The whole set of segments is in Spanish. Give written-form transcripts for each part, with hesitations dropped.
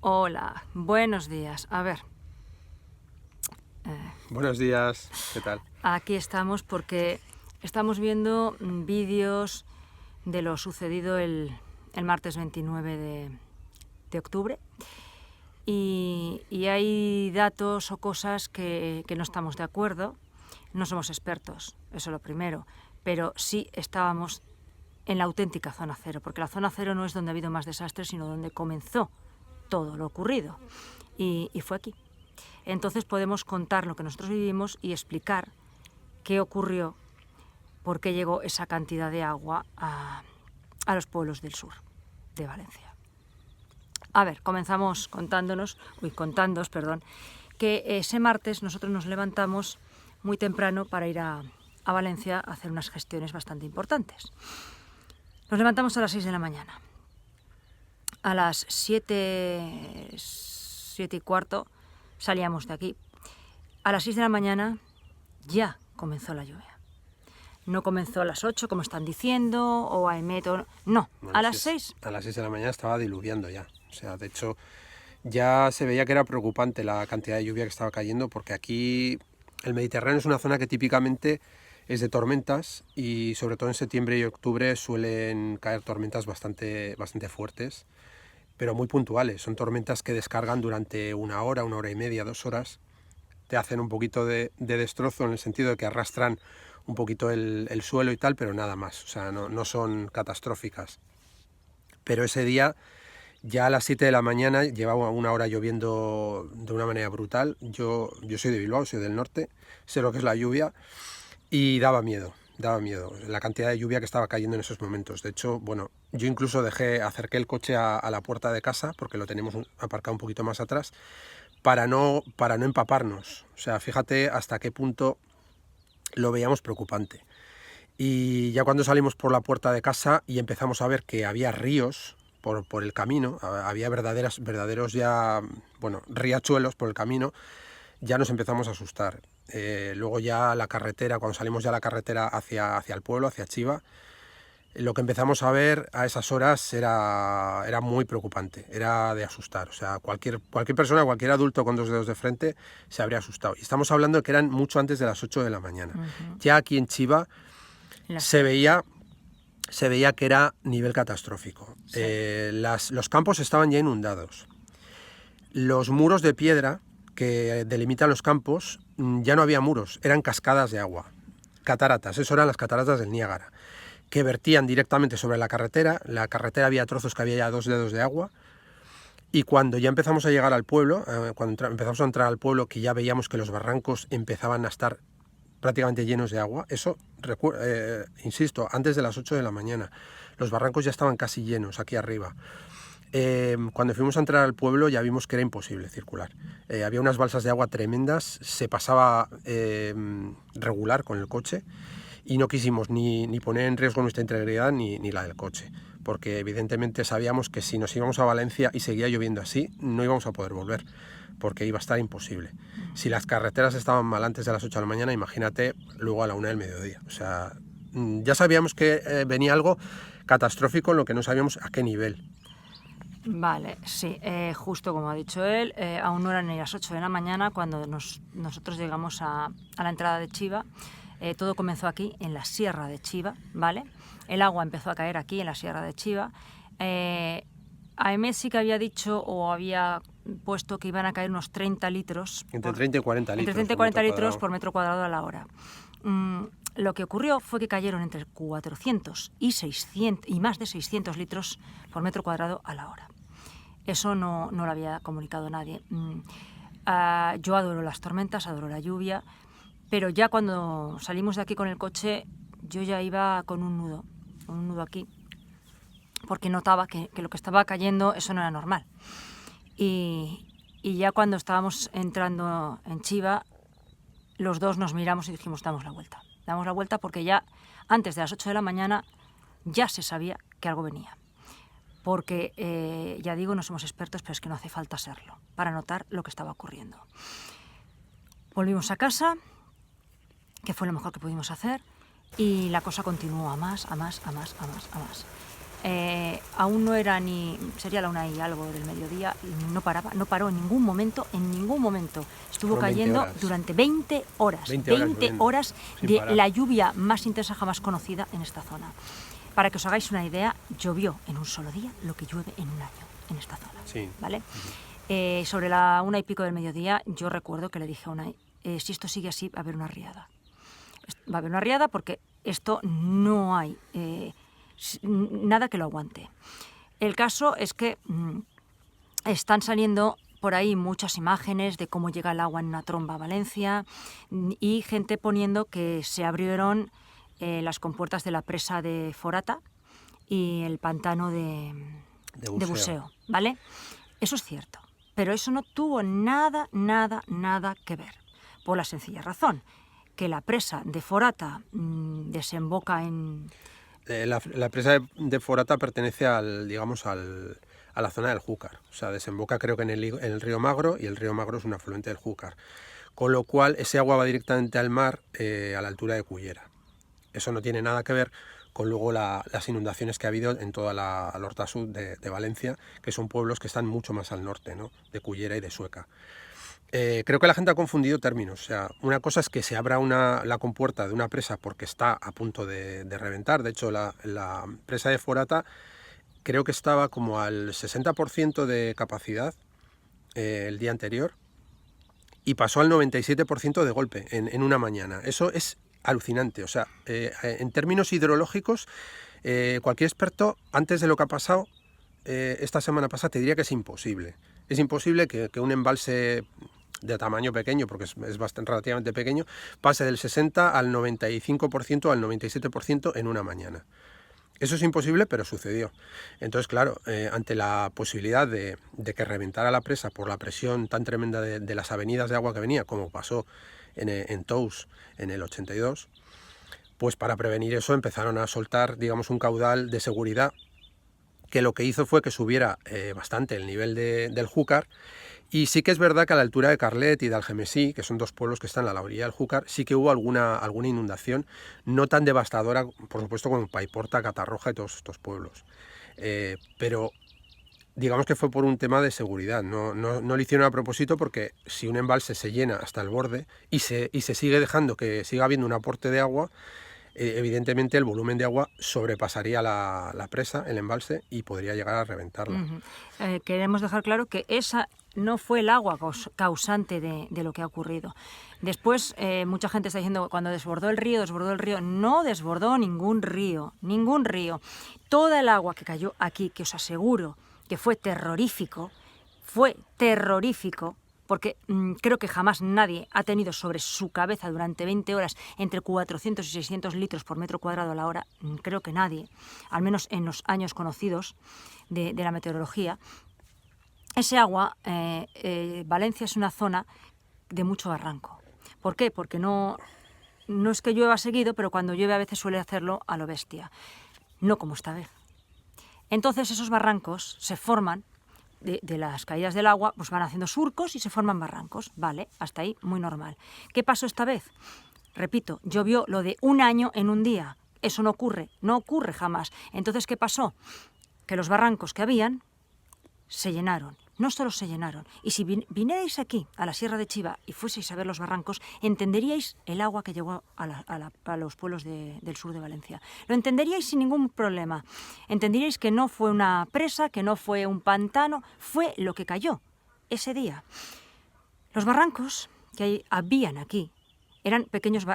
Hola, buenos días. A ver, Buenos días, ¿qué tal? aquí estamos porque estamos viendo vídeos de lo sucedido el martes 29 de octubre y hay datos o cosas que no estamos de acuerdo. No somos expertos, eso es lo primero, pero sí estábamos en la auténtica zona cero, porque la zona cero no es donde ha habido más desastres, sino donde comenzó todo lo ocurrido. Y fue aquí. Entonces podemos contar lo que nosotros vivimos y explicar qué ocurrió, por qué llegó esa cantidad de agua a los pueblos del sur de Valencia. A ver, comenzamos contándoos, que ese martes nosotros nos levantamos muy temprano para ir a Valencia a hacer unas gestiones bastante importantes. Nos levantamos a las 6 de la mañana. A las 7:15 salíamos de aquí. A las 6 de la mañana ya comenzó la lluvia. No comenzó a las 8, como están diciendo, o a Emet, no, Bueno, a las 6. A las 6 de la mañana estaba diluviando ya. O sea, de hecho, ya se veía que era preocupante la cantidad de lluvia que estaba cayendo, porque aquí el Mediterráneo es una zona que típicamente es de tormentas y sobre todo en septiembre y octubre suelen caer tormentas bastante fuertes, pero muy puntuales. Son tormentas que descargan durante una hora y media, 2 horas. Te hacen un poquito de destrozo en el sentido de que arrastran un poquito el suelo y tal, pero nada más. O sea, no son catastróficas. Pero ese día, ya a las 7 de la mañana, llevaba una hora lloviendo de una manera brutal. Yo soy de Bilbao, soy del norte, sé lo que es la lluvia y daba miedo la cantidad de lluvia que estaba cayendo en esos momentos. De hecho, bueno, yo incluso acerqué el coche a la puerta de casa, porque lo tenemos aparcado un poquito más atrás, para no empaparnos. O sea, fíjate hasta qué punto lo veíamos preocupante. Y ya cuando salimos por la puerta de casa y empezamos a ver que había ríos por el camino, había verdaderos ya, bueno, riachuelos por el camino, ya nos empezamos a asustar. Luego ya la carretera, cuando salimos ya a la carretera hacia el pueblo, hacia Chiva, lo que empezamos a ver a esas horas era muy preocupante, era de asustar. O sea, cualquier persona, cualquier adulto con 2 dedos de frente se habría asustado. Y estamos hablando de que eran mucho antes de las 8 de la mañana. Ya aquí en Chiva se veía que era nivel catastrófico. Sí. Los campos estaban ya inundados. Los muros de piedra que delimitan los campos, ya no había muros, eran cascadas de agua, cataratas. Eso eran las cataratas del Niágara, que vertían directamente sobre la carretera. La carretera había trozos que había ya 2 dedos de agua. Y cuando ya empezamos a llegar al pueblo, cuando empezamos a entrar al pueblo, que ya veíamos que los barrancos empezaban a estar prácticamente llenos de agua, eso, insisto, antes de las 8 de la mañana, los barrancos ya estaban casi llenos aquí arriba. Cuando fuimos a entrar al pueblo ya vimos que era imposible circular. Había unas balsas de agua tremendas, se pasaba regular con el coche y no quisimos ni poner en riesgo nuestra integridad ni la del coche, porque evidentemente sabíamos que si nos íbamos a Valencia y seguía lloviendo así, no íbamos a poder volver, porque iba a estar imposible. Si las carreteras estaban mal antes de las 8 de la mañana, imagínate luego a la 1 del mediodía. O sea, ya sabíamos que venía algo catastrófico, en lo que no sabíamos a qué nivel. Vale, sí, justo como ha dicho él, aún no eran ni las 8 de la mañana cuando nosotros llegamos a la entrada de Chiva. Todo comenzó aquí, en la Sierra de Chiva, ¿vale? El agua empezó a caer aquí, en la Sierra de Chiva. AEMET sí que había dicho o había puesto que iban a caer unos 30 litros. Entre 30 y 40 litros. Entre 30 y 40 litros por metro cuadrado a la hora. Lo que ocurrió fue que cayeron entre 400 y 600 y más de 600 litros por metro cuadrado a la hora. Eso no lo había comunicado nadie. Yo adoro las tormentas, adoro la lluvia, pero ya cuando salimos de aquí con el coche, yo ya iba con un nudo aquí, porque notaba que lo que estaba cayendo, eso no era normal. Y ya cuando estábamos entrando en Chiva, los dos nos miramos y dijimos, damos la vuelta porque ya antes de las 8 de la mañana ya se sabía que algo venía. Porque, ya digo, no somos expertos, pero es que no hace falta serlo para notar lo que estaba ocurriendo. Volvimos a casa, que fue lo mejor que pudimos hacer, y la cosa continuó a más. aún no era ni, sería la 1 y algo del mediodía, y no paró en ningún momento, Estuvo Fueron 20 cayendo horas. durante 20 horas, 20 horas 20 lloviendo, horas sin de parar. la lluvia más intensa jamás conocida en esta zona. Para que os hagáis una idea, llovió en un solo día lo que llueve en un año en esta zona. Sí. ¿Vale? Sobre la 1 y pico del mediodía, yo recuerdo que le dije a Unai, si esto sigue así, va a haber una riada. Va a haber una riada porque esto no hay nada que lo aguante. El caso es que están saliendo por ahí muchas imágenes de cómo llega el agua en una tromba a Valencia y gente poniendo que se abrieron las compuertas de la presa de Forata y el pantano de Buceo, ¿vale? Eso es cierto, pero eso no tuvo nada que ver, por la sencilla razón que la presa de Forata desemboca en... La presa de Forata pertenece a la zona del Júcar. O sea, desemboca creo que en el río Magro, y el río Magro es un afluente del Júcar. Con lo cual, ese agua va directamente al mar a la altura de Cullera. Eso no tiene nada que ver con luego las inundaciones que ha habido en toda la Horta Sud de Valencia, que son pueblos que están mucho más al norte, ¿no? De Cullera y de Sueca. Creo que la gente ha confundido términos. O sea, una cosa es que se abra la compuerta de una presa porque está a punto de reventar. De hecho, la presa de Forata creo que estaba como al 60% de capacidad el día anterior y pasó al 97% de golpe en una mañana. Eso es alucinante. O sea, en términos hidrológicos, cualquier experto, antes de lo que ha pasado esta semana pasada, te diría que es imposible. Es imposible que un embalse de tamaño pequeño, porque es bastante relativamente pequeño, pase del 60 al 95% al 97% en una mañana. Eso es imposible, pero sucedió. Entonces, claro, ante la posibilidad de que reventara la presa por la presión tan tremenda de las avenidas de agua que venía, como pasó en Tous en el 82, pues para prevenir eso empezaron a soltar, digamos, un caudal de seguridad que lo que hizo fue que subiera bastante el nivel del Júcar. Y sí que es verdad que a la altura de Carlet y de Algemesí, que son dos pueblos que están a la orilla del Júcar, sí que hubo alguna inundación, no tan devastadora, por supuesto, como Paiporta, Catarroja y todos estos pueblos. Pero digamos que fue por un tema de seguridad, no lo hicieron a propósito, porque si un embalse se llena hasta el borde y se sigue dejando que siga habiendo un aporte de agua, evidentemente el volumen de agua sobrepasaría la presa, el embalse, y podría llegar a reventarla. Queremos dejar claro que esa no fue el agua causante de lo que ha ocurrido. Después, mucha gente está diciendo, cuando desbordó el río, no desbordó ningún río. Toda el agua que cayó aquí, que os aseguro que fue terrorífico, porque creo que jamás nadie ha tenido sobre su cabeza durante 20 horas entre 400 y 600 litros por metro cuadrado a la hora. Creo que nadie, al menos en los años conocidos de la meteorología. Ese agua, Valencia es una zona de mucho barranco. ¿Por qué? Porque no es que llueva seguido, pero cuando llueve a veces suele hacerlo a lo bestia. No como esta vez. Entonces esos barrancos se forman de las caídas del agua, pues van haciendo surcos y se forman barrancos. Vale, hasta ahí muy normal. ¿Qué pasó esta vez? Repito, llovió lo de un año en un día. Eso no ocurre jamás. Entonces, ¿qué pasó? Que los barrancos que habían se llenaron. No solo se llenaron. Y si vinierais aquí, a la Sierra de Chiva, y fueseis a ver los barrancos, entenderíais el agua que llegó a los pueblos del sur de Valencia. Lo entenderíais sin ningún problema. Entenderíais que no fue una presa, que no fue un pantano, fue lo que cayó ese día. Los barrancos que habían aquí eran pequeños,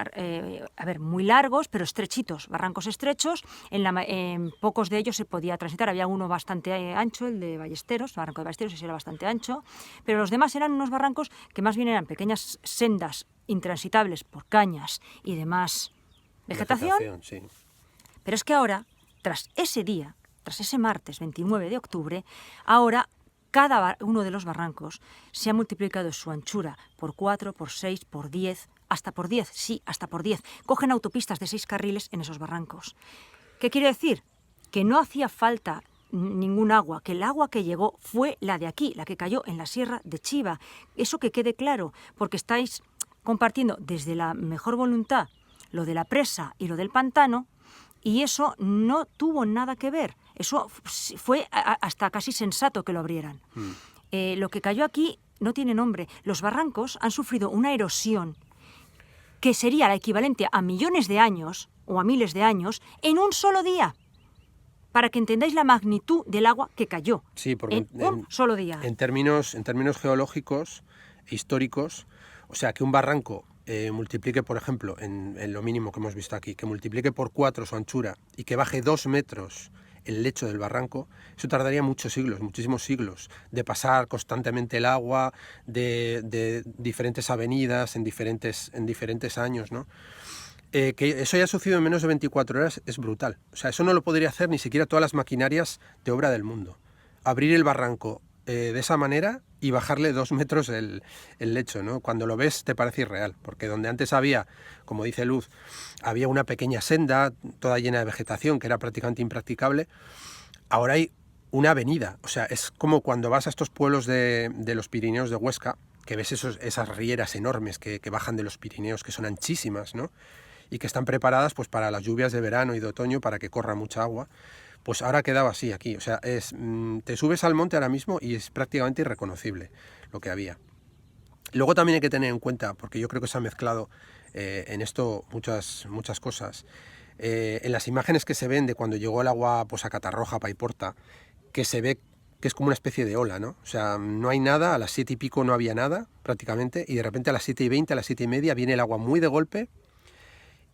muy largos, pero estrechitos, barrancos estrechos. En pocos de ellos se podía transitar. Había uno bastante ancho, el de Ballesteros, el barranco de Ballesteros, ese era bastante ancho, pero los demás eran unos barrancos que más bien eran pequeñas sendas intransitables por cañas y demás vegetación. Sí. Pero es que ahora, tras ese día, tras ese martes 29 de octubre, ahora cada uno de los barrancos se ha multiplicado su anchura por 4, por 6, por 10, hasta por 10, sí, hasta por 10. Cogen autopistas de 6 carriles en esos barrancos. ¿Qué quiere decir? Que no hacía falta ningún agua, que el agua que llegó fue la de aquí, la que cayó en la Sierra de Chiva. Eso que quede claro, porque estáis compartiendo desde la mejor voluntad lo de la presa y lo del pantano, y eso no tuvo nada que ver. Eso fue hasta casi sensato que lo abrieran. Lo que cayó aquí no tiene nombre. Los barrancos han sufrido una erosión que sería la equivalente a millones de años o a miles de años en un solo día. Para que entendáis la magnitud del agua que cayó. Sí, porque en un solo día. En términos geológicos, históricos, o sea, que un barranco multiplique, por ejemplo, en lo mínimo que hemos visto aquí, que multiplique por 4 su anchura y que baje 2 metros el lecho del barranco, eso tardaría muchos siglos, muchísimos siglos, de pasar constantemente el agua, de diferentes avenidas en diferentes años, ¿no? Que eso haya sucedido en menos de 24 horas es brutal. O sea, eso no lo podría hacer ni siquiera todas las maquinarias de obra del mundo. Abrir el barranco de esa manera y bajarle 2 metros el lecho, ¿no? Cuando lo ves te parece irreal, porque donde antes había, como dice Luz, había una pequeña senda toda llena de vegetación que era prácticamente impracticable, ahora hay una avenida. O sea, es como cuando vas a estos pueblos de los Pirineos de Huesca, que ves esas rieras enormes que bajan de los Pirineos, que son anchísimas, ¿no? Y que están preparadas pues para las lluvias de verano y de otoño para que corra mucha agua. Pues ahora quedaba así aquí, o sea, te subes al monte ahora mismo y es prácticamente irreconocible lo que había. Luego también hay que tener en cuenta, porque yo creo que se ha mezclado en esto muchas cosas, en las imágenes que se ven de cuando llegó el agua pues a Catarroja, Paiporta, que se ve que es como una especie de ola, ¿no? O sea, no hay nada, a las 7 y pico no había nada prácticamente, y de repente a las 7:20, a las 7:30 viene el agua muy de golpe,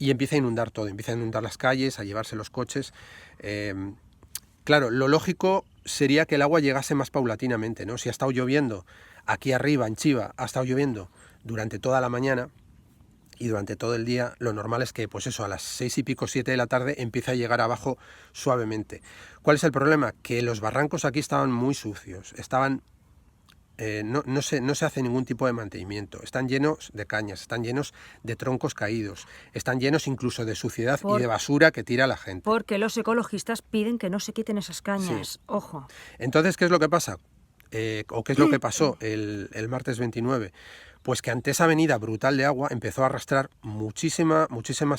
y empieza a inundar todo, empieza a inundar las calles, a llevarse los coches. Claro, lo lógico sería que el agua llegase más paulatinamente, ¿no? Si ha estado lloviendo aquí arriba, en Chiva, ha estado lloviendo durante toda la mañana y durante todo el día, lo normal es que, pues eso, a las 6 y pico, 7 de la tarde, empiece a llegar abajo suavemente. ¿Cuál es el problema? Que los barrancos aquí estaban muy sucios, estaban... no se hace ningún tipo de mantenimiento, están llenos de cañas, están llenos de troncos caídos, están llenos incluso de suciedad y de basura que tira la gente. Porque los ecologistas piden que no se quiten esas cañas, sí. Ojo. Entonces, ¿qué es lo que pasa? ¿O qué es lo que pasó el martes 29? Pues que ante esa avenida brutal de agua empezó a arrastrar muchísimas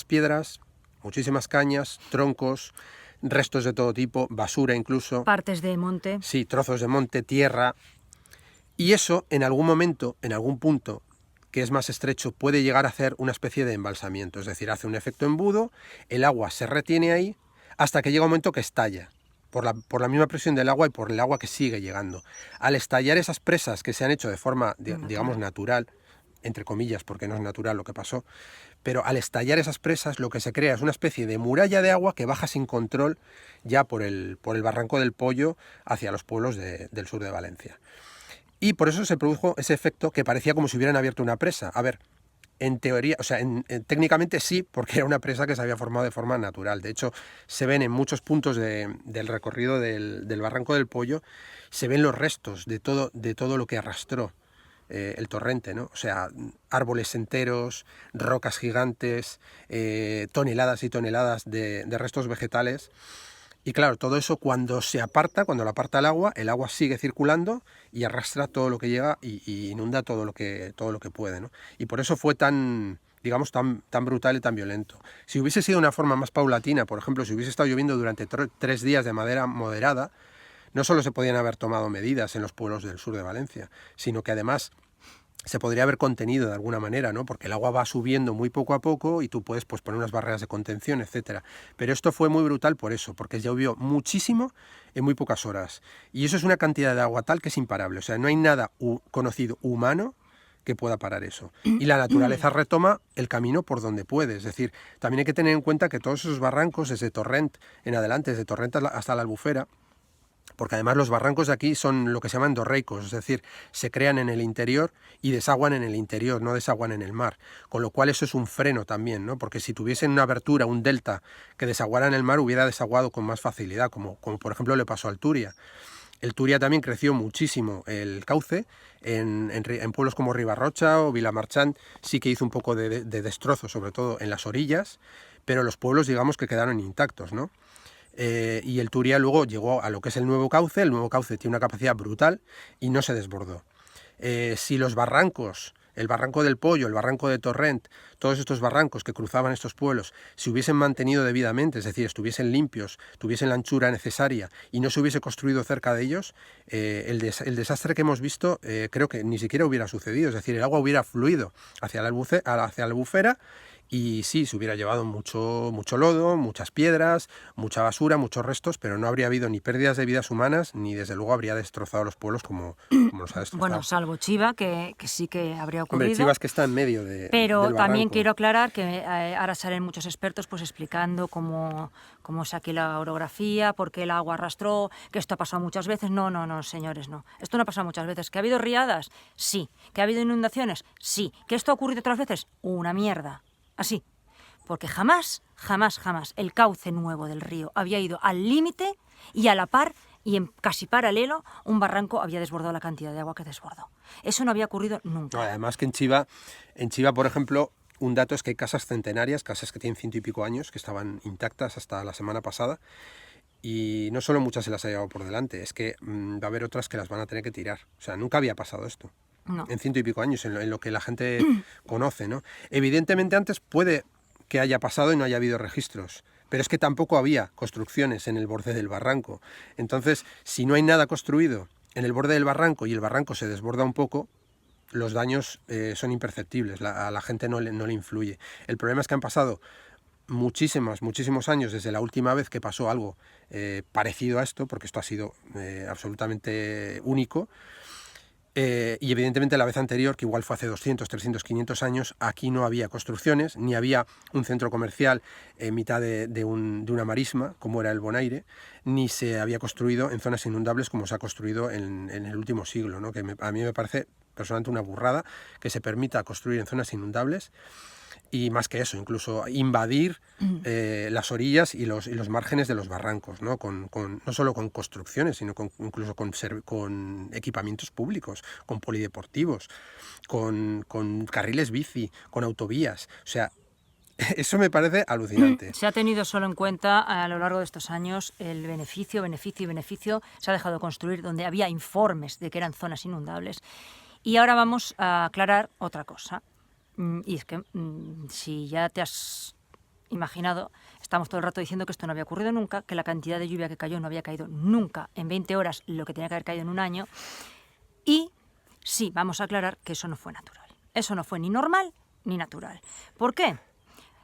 piedras, muchísimas cañas, troncos, restos de todo tipo, basura incluso. Partes de monte. Sí, trozos de monte, tierra. Y eso, en algún momento, en algún punto que es más estrecho, puede llegar a hacer una especie de embalsamiento. Es decir, hace un efecto embudo, el agua se retiene ahí, hasta que llega un momento que estalla, por la misma presión del agua y por el agua que sigue llegando. Al estallar esas presas que se han hecho de forma, digamos, natural, entre comillas, porque no es natural lo que pasó, pero al estallar esas presas lo que se crea es una especie de muralla de agua que baja sin control ya por el Barranco del Pollo hacia los pueblos del sur de Valencia. Y por eso se produjo ese efecto que parecía como si hubieran abierto una presa. A ver, en teoría, o sea, técnicamente sí, porque era una presa que se había formado de forma natural. De hecho, se ven en muchos puntos del recorrido del Barranco del Pollo, se ven los restos de todo lo que arrastró el torrente, ¿no? O sea, árboles enteros, rocas gigantes, toneladas y toneladas de restos vegetales. Y claro, todo eso cuando lo aparta el agua sigue circulando y arrastra todo lo que llega y inunda todo lo que puede, ¿no? Y por eso fue tan brutal y tan violento. Si hubiese sido una forma más paulatina, por ejemplo, si hubiese estado lloviendo durante 3 días de manera moderada, no solo se podían haber tomado medidas en los pueblos del sur de Valencia, sino que además se podría haber contenido de alguna manera, ¿no? Porque el agua va subiendo muy poco a poco y tú puedes pues, poner unas barreras de contención, etcétera. Pero esto fue muy brutal por eso, porque llovió muchísimo en muy pocas horas. Y eso es una cantidad de agua tal que es imparable. O sea, no hay nada conocido humano que pueda parar eso. Y la naturaleza retoma el camino por donde puede. Es decir, también hay que tener en cuenta que todos esos barrancos, desde Torrent en adelante, desde Torrent hasta la Albufera, porque además los barrancos de aquí son lo que se llaman endorreicos, es decir, se crean en el interior y desaguan en el interior, no desaguan en el mar, con lo cual eso es un freno también, ¿no? Porque si tuviesen una abertura, un delta que desaguara en el mar, hubiera desaguado con más facilidad, como por ejemplo le pasó al Turia. El Turia también creció muchísimo el cauce, en pueblos como Ribarrocha o Vilamarchant sí que hizo un poco de destrozo, sobre todo en las orillas, pero los pueblos digamos que quedaron intactos, ¿no? Y el Turia luego llegó a lo que es el nuevo cauce tiene una capacidad brutal y no se desbordó. Si los barrancos el barranco del Pollo, el barranco de Torrent, todos estos barrancos que cruzaban estos pueblos, se hubiesen mantenido debidamente, es decir, estuviesen limpios, tuviesen la anchura necesaria y no se hubiese construido cerca de ellos, el desastre que hemos visto creo que ni siquiera hubiera sucedido, es decir, el agua hubiera fluido hacia la albufera. Y sí, se hubiera llevado mucho lodo, muchas piedras, mucha basura, muchos restos, pero no habría habido ni pérdidas de vidas humanas, ni desde luego habría destrozado los pueblos como los ha destrozado. Bueno, salvo Chiva, que sí que habría ocurrido. Hombre, Chiva es que está en medio pero del también barranco. quiero aclarar que ahora salen muchos expertos pues explicando cómo es aquí la orografía, por qué el agua arrastró, que esto ha pasado muchas veces. No, señores, no. Esto no ha pasado muchas veces. ¿Que ha habido riadas? Sí. ¿Que ha habido inundaciones? Sí. ¿Que esto ha ocurrido otras veces? Una mierda. Así, porque jamás el cauce nuevo del río había ido al límite y a la par y en casi paralelo un barranco había desbordado la cantidad de agua que desbordó. Eso no había ocurrido nunca. No, además que en Chiva, por ejemplo, un dato es que hay casas centenarias, casas que tienen 100 y pico años, que estaban intactas hasta la semana pasada, y no solo muchas se las ha llevado por delante, es que va a haber otras que las van a tener que tirar. O sea, nunca había pasado esto. No. En 100 y pico años, en lo que la gente conoce, ¿no? Evidentemente antes puede que haya pasado y no haya habido registros, pero es que tampoco había construcciones en el borde del barranco. Entonces, si no hay nada construido en el borde del barranco y el barranco se desborda un poco, los daños son imperceptibles, a la gente no le influye. El problema es que han pasado muchísimos años desde la última vez que pasó algo parecido a esto, porque esto ha sido absolutamente único. Y evidentemente la vez anterior, que igual fue hace 200, 300, 500 años, aquí no había construcciones, ni había un centro comercial en mitad de una marisma, como era el Bonaire, ni se había construido en zonas inundables como se ha construido en el último siglo, ¿no? Que a mí me parece personalmente una burrada que se permita construir en zonas inundables. Y más que eso, incluso invadir las orillas y los márgenes de los barrancos, ¿no? No solo con construcciones, sino incluso con equipamientos públicos, con polideportivos, con carriles bici, con autovías. O sea, eso me parece alucinante. Se ha tenido solo en cuenta a lo largo de estos años el beneficio. Se ha dejado de construir donde había informes de que eran zonas inundables. Y ahora vamos a aclarar otra cosa. Y es que si ya te has imaginado, estamos todo el rato diciendo que esto no había ocurrido nunca, que la cantidad de lluvia que cayó no había caído nunca en 20 horas lo que tenía que haber caído en un año. Y sí, vamos a aclarar que eso no fue natural. Eso no fue ni normal ni natural. ¿Por qué?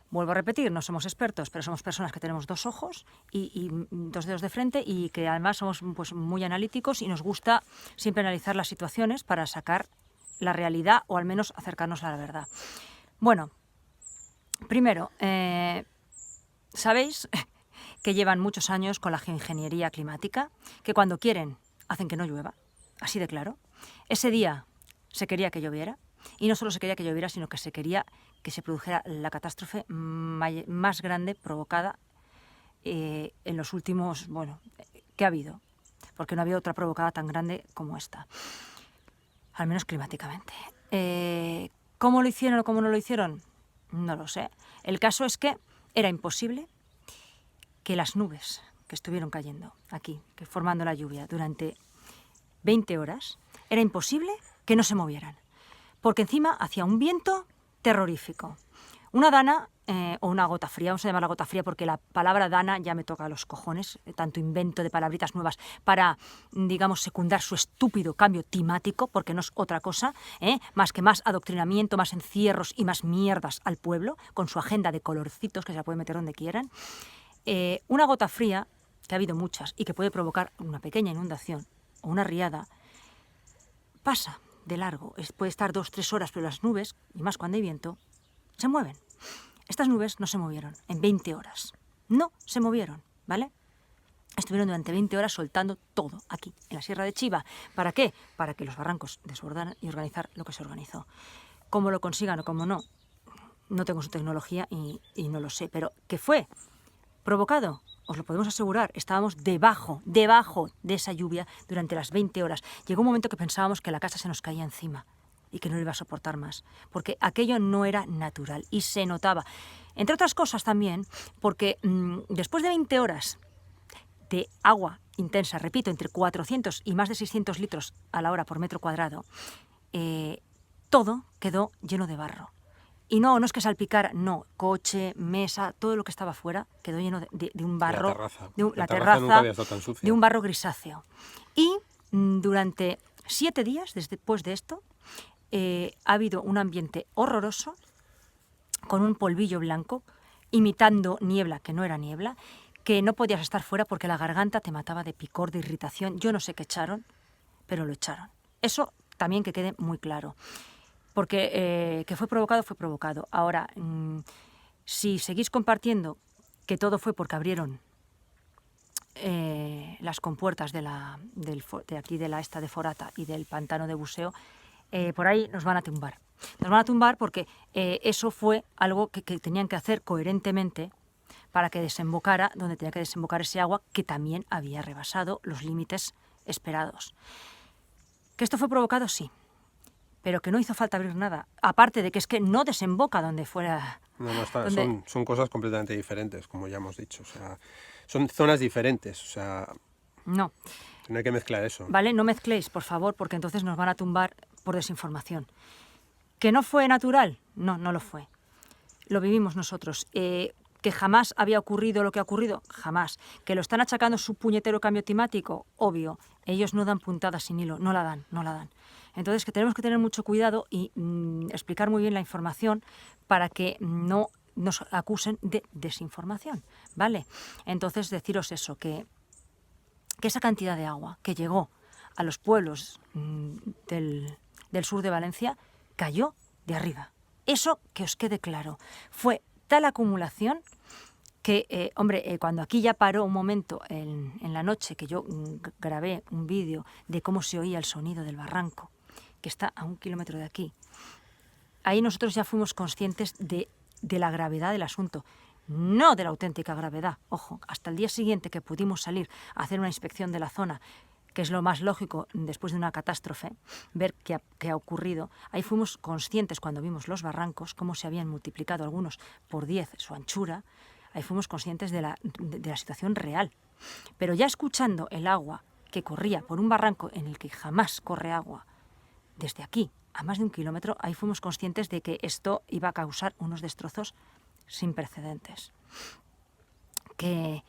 Vuelvo a repetir, no somos expertos, pero somos personas que tenemos dos ojos y dos dedos de frente y que además somos pues, muy analíticos y nos gusta siempre analizar las situaciones para sacar la realidad o al menos acercarnos a la verdad. Bueno, primero, sabéis que llevan muchos años con la geoingeniería climática, que cuando quieren hacen que no llueva, así de claro. Ese día se quería que lloviera y no solo se quería que lloviera, sino que se quería que se produjera la catástrofe más grande provocada en los últimos, que ha habido, porque no había otra provocada tan grande como esta. Al menos climáticamente. ¿Cómo lo hicieron o cómo no lo hicieron? No lo sé. El caso es que era imposible que las nubes que estuvieron cayendo aquí, que formando la lluvia durante 20 horas, era imposible que no se movieran. Porque encima hacía un viento terrorífico. Una dana o una gota fría, vamos a llamarla gota fría porque la palabra dana ya me toca a los cojones, tanto invento de palabritas nuevas para, digamos, secundar su estúpido cambio climático, porque no es otra cosa, más que más adoctrinamiento, más encierros y más mierdas al pueblo, con su agenda de colorcitos que se la pueden meter donde quieran. Una gota fría, que ha habido muchas y que puede provocar una pequeña inundación o una riada, pasa de largo, puede estar 2-3 horas, pero las nubes, y más cuando hay viento, se mueven. Estas nubes no se movieron en 20 horas. No se movieron, ¿vale? Estuvieron durante 20 horas soltando todo aquí, en la Sierra de Chiva. ¿Para qué? Para que los barrancos desbordaran y organizar lo que se organizó. Cómo lo consigan o cómo no, no tengo su tecnología y no lo sé. Pero ¿qué fue? ¿Provocado? Os lo podemos asegurar. Estábamos debajo de esa lluvia durante las 20 horas. Llegó un momento que pensábamos que la casa se nos caía encima y que no lo iba a soportar más, porque aquello no era natural y se notaba. Entre otras cosas también, porque después de 20 horas de agua intensa, repito, entre 400 y más de 600 litros a la hora por metro cuadrado, todo quedó lleno de barro. Y no es que salpicara, no, coche, mesa, todo lo que estaba fuera quedó lleno de un barro. La terraza nunca había estado tan sucia. De un barro grisáceo. Y durante 7 días después de esto ha habido un ambiente horroroso, con un polvillo blanco, imitando niebla, que no era niebla, que no podías estar fuera porque la garganta te mataba de picor, de irritación. Yo no sé qué echaron, pero lo echaron. Eso también que quede muy claro. Porque que fue provocado, fue provocado. Ahora, si seguís compartiendo que todo fue porque abrieron las compuertas de aquí de la esta de Forata y del pantano de Buseo, por ahí nos van a tumbar. Nos van a tumbar porque eso fue algo que tenían que hacer coherentemente para que desembocara donde tenía que desembocar ese agua, que también había rebasado los límites esperados. ¿Que esto fue provocado? Sí. Pero que no hizo falta abrir nada. Aparte de que es que no desemboca donde fuera. Son cosas completamente diferentes, como ya hemos dicho. O sea, son zonas diferentes. O sea, no hay que mezclar eso. Vale, no mezcléis, por favor, porque entonces nos van a tumbar por desinformación. ¿Que no fue natural? No lo fue. Lo vivimos nosotros. ¿Que jamás había ocurrido lo que ha ocurrido? Jamás. ¿Que lo están achacando su puñetero cambio climático? Obvio. Ellos no dan puntadas sin hilo. No la dan. Entonces, que tenemos que tener mucho cuidado y explicar muy bien la información para que no nos acusen de desinformación, ¿vale? Entonces, deciros eso, que esa cantidad de agua que llegó a los pueblos del sur de Valencia cayó de arriba. Eso, que os quede claro, fue tal acumulación que, cuando aquí ya paró un momento en la noche, que yo grabé un vídeo de cómo se oía el sonido del barranco, que está a 1 kilómetro de aquí, ahí nosotros ya fuimos conscientes de la gravedad del asunto, no de la auténtica gravedad. Ojo, hasta el día siguiente que pudimos salir a hacer una inspección de la zona, que es lo más lógico después de una catástrofe, ver qué ha ocurrido. Ahí fuimos conscientes, cuando vimos los barrancos, cómo se habían multiplicado algunos por 10 su anchura. Ahí fuimos conscientes de la situación real. Pero ya escuchando el agua que corría por un barranco en el que jamás corre agua, desde aquí a más de 1 kilómetro, ahí fuimos conscientes de que esto iba a causar unos destrozos sin precedentes. Que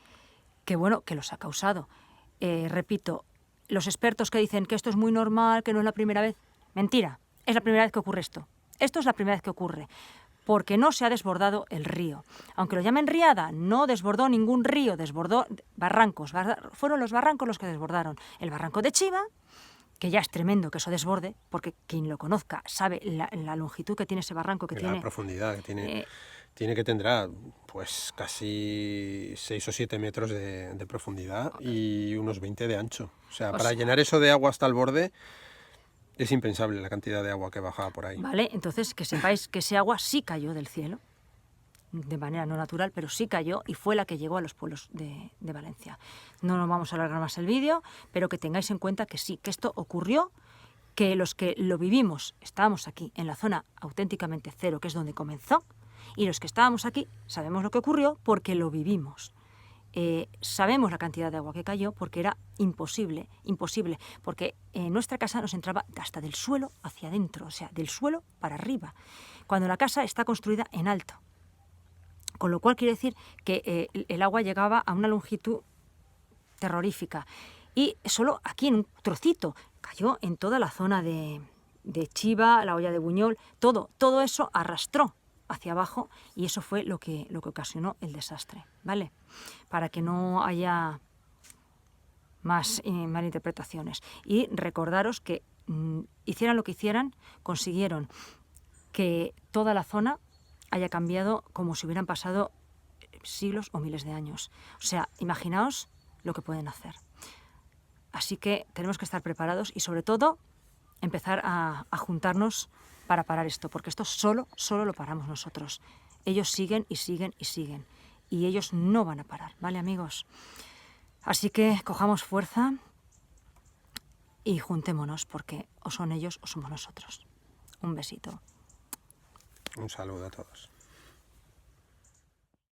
los ha causado. Repito, los expertos que dicen que esto es muy normal, que no es la primera vez, mentira, es la primera vez que ocurre esto. Esto es la primera vez que ocurre, porque no se ha desbordado el río. Aunque lo llamen riada, no desbordó ningún río, desbordó barrancos. Fueron los barrancos los que desbordaron. El barranco de Chiva, que ya es tremendo que eso desborde, porque quien lo conozca sabe la longitud que tiene ese barranco, que tiene... La profundidad que tiene. Tendrá pues casi 6 o 7 metros de profundidad y unos 20 de ancho. O sea, para llenar eso de agua hasta el borde es impensable la cantidad de agua que bajaba por ahí. Vale, entonces que sepáis que ese agua sí cayó del cielo, de manera no natural, pero sí cayó y fue la que llegó a los pueblos de Valencia. No nos vamos a alargar más el vídeo, pero que tengáis en cuenta que sí, que esto ocurrió, que los que lo vivimos, estábamos aquí en la zona auténticamente cero, que es donde comenzó, y los que estábamos aquí sabemos lo que ocurrió porque lo vivimos. Sabemos la cantidad de agua que cayó porque era imposible, porque en nuestra casa nos entraba hasta del suelo hacia adentro, o sea, del suelo para arriba, cuando la casa está construida en alto. Con lo cual quiere decir que el agua llegaba a una longitud terrorífica. Y solo aquí en un trocito, cayó en toda la zona de Chiva, la olla de Buñol, todo eso arrastró hacia abajo y eso fue lo que ocasionó el desastre, ¿vale? Para que no haya más malinterpretaciones. Y recordaros que hicieran lo que hicieran, consiguieron que toda la zona haya cambiado como si hubieran pasado siglos o miles de años. O sea, imaginaos lo que pueden hacer. Así que tenemos que estar preparados y sobre todo empezar a juntarnos para parar esto, porque esto solo lo paramos nosotros. Ellos siguen y siguen y siguen. Y ellos no van a parar, ¿vale, amigos? Así que cojamos fuerza y juntémonos, porque o son ellos o somos nosotros. Un besito. Un saludo a todos.